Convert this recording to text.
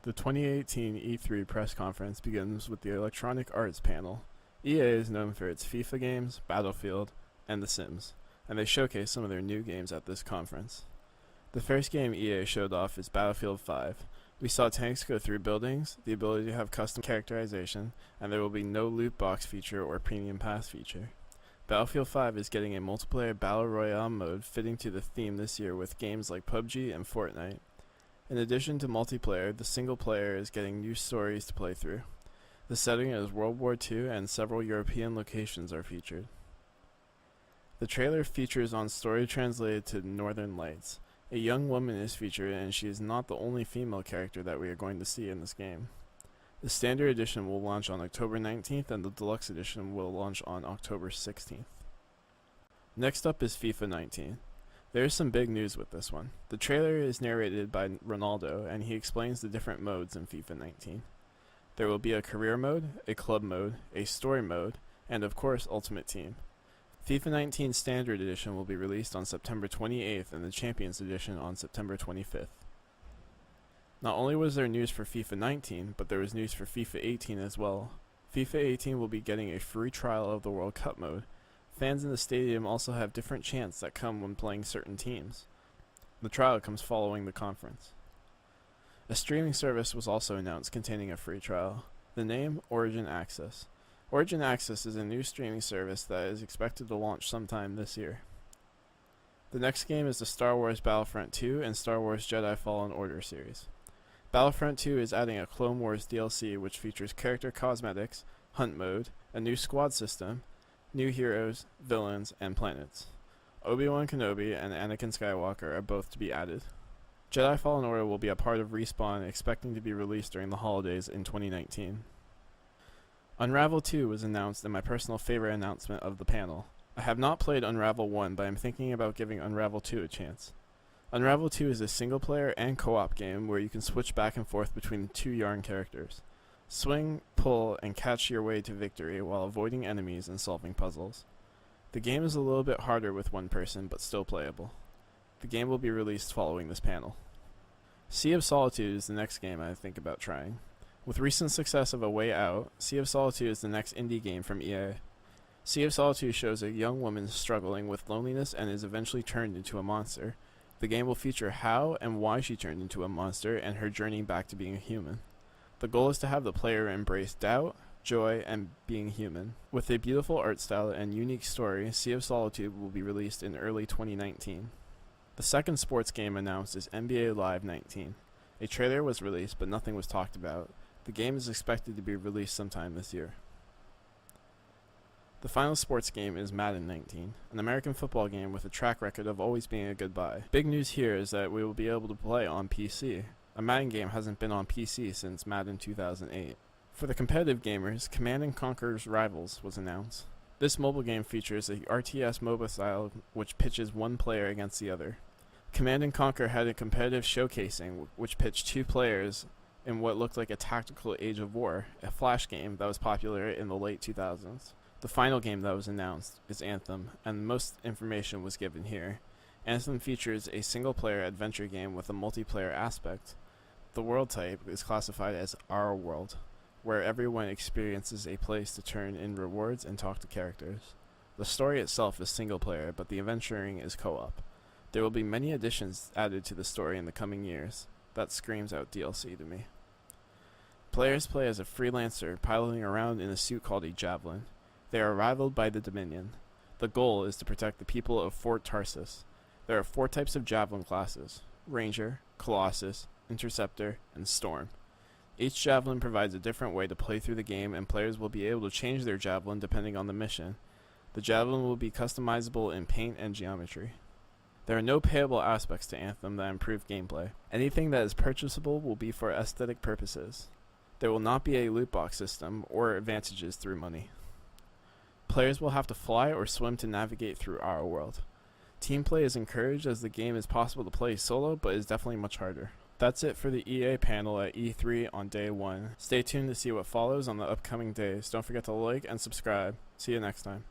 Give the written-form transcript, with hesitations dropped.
The 2018 E3 press conference begins with the Electronic Arts panel. EA is known for its FIFA games, Battlefield, and The Sims, and they showcase some of their new games at this conference. The first game EA showed off is Battlefield 5. We saw tanks go through buildings, the ability to have custom characterization, and there will be no loot box feature or premium pass feature. Battlefield 5 is getting a multiplayer battle royale mode fitting to the theme this year with games like PUBG and Fortnite. In addition to multiplayer, the single player is getting new stories to play through. The setting is World War II and several European locations are featured. The trailer features on story translated to Northern Lights. A young woman is featured, and she is not the only female character that we are going to see in this game. The Standard Edition will launch on October 19th, and the Deluxe Edition will launch on October 16th. Next up is FIFA 19. There is some big news with this one. The trailer is narrated by Ronaldo, and he explains the different modes in FIFA 19. There will be a career mode, a club mode, a story mode, and of course Ultimate Team. FIFA 19 Standard Edition will be released on September 28th and the Champions Edition on September 25th. Not only was there news for FIFA 19, but there was news for FIFA 18 as well. FIFA 18 will be getting a free trial of the World Cup mode. Fans in the stadium also have different chants that come when playing certain teams. The trial comes following the conference. A streaming service was also announced containing a free trial. The name, Origin Access. Origin Access is a new streaming service that is expected to launch sometime this year. The next game is the Star Wars Battlefront 2 and Star Wars Jedi Fallen Order series. Battlefront 2 is adding a Clone Wars DLC which features character cosmetics, hunt mode, a new squad system, new heroes, villains, and planets. Obi-Wan Kenobi and Anakin Skywalker are both to be added. Jedi Fallen Order will be a part of Respawn, expecting to be released during the holidays in 2019. Unravel 2 was announced and my personal favorite announcement of the panel. I have not played Unravel 1, but I'm thinking about giving Unravel 2 a chance. Unravel 2 is a single-player and co-op game where you can switch back and forth between the two yarn characters. Swing, pull, and catch your way to victory while avoiding enemies and solving puzzles. The game is a little bit harder with one person, but still playable. The game will be released following this panel. Sea of Solitude is the next game I think about trying. With recent success of A Way Out, Sea of Solitude is the next indie game from EA. Sea of Solitude shows a young woman struggling with loneliness and is eventually turned into a monster. The game will feature how and why she turned into a monster and her journey back to being a human. The goal is to have the player embrace doubt, joy, and being human. With a beautiful art style and unique story, Sea of Solitude will be released in early 2019. The second sports game announced is NBA Live 19. A trailer was released, but nothing was talked about. The game is expected to be released sometime this year. The final sports game is Madden 19, an American football game with a track record of always being a good buy. Big news here is that we will be able to play on PC. A Madden game hasn't been on PC since Madden 2008. For the competitive gamers, Command & Conquer's Rivals was announced. This mobile game features a RTS MOBA style which pitches one player against the other. Command & Conquer had a competitive showcasing which pitched two players in what looked like a tactical Age of War, a flash game that was popular in the late 2000s. The final game that was announced is Anthem, and most information was given here. Anthem features a single-player adventure game with a multiplayer aspect. The world type is classified as Our World, where everyone experiences a place to turn in rewards and talk to characters. The story itself is single-player, but the adventuring is co-op. There will be many additions added to the story in the coming years. That screams out DLC to me. Players play as a freelancer piloting around in a suit called a Javelin. They are rivaled by the Dominion. The goal is to protect the people of Fort Tarsus. There are 4 types of Javelin classes: Ranger, Colossus, Interceptor, and Storm. Each Javelin provides a different way to play through the game, and players will be able to change their Javelin depending on the mission. The Javelin will be customizable in paint and geometry. There are no payable aspects to Anthem that improve gameplay. Anything that is purchasable will be for aesthetic purposes. There will not be a loot box system or advantages through money. Players will have to fly or swim to navigate through Our World. Team play is encouraged as the game is possible to play solo, but is definitely much harder. That's it for the EA panel at E3 on day 1. Stay tuned to see what follows on the upcoming days. Don't forget to like and subscribe. See you next time.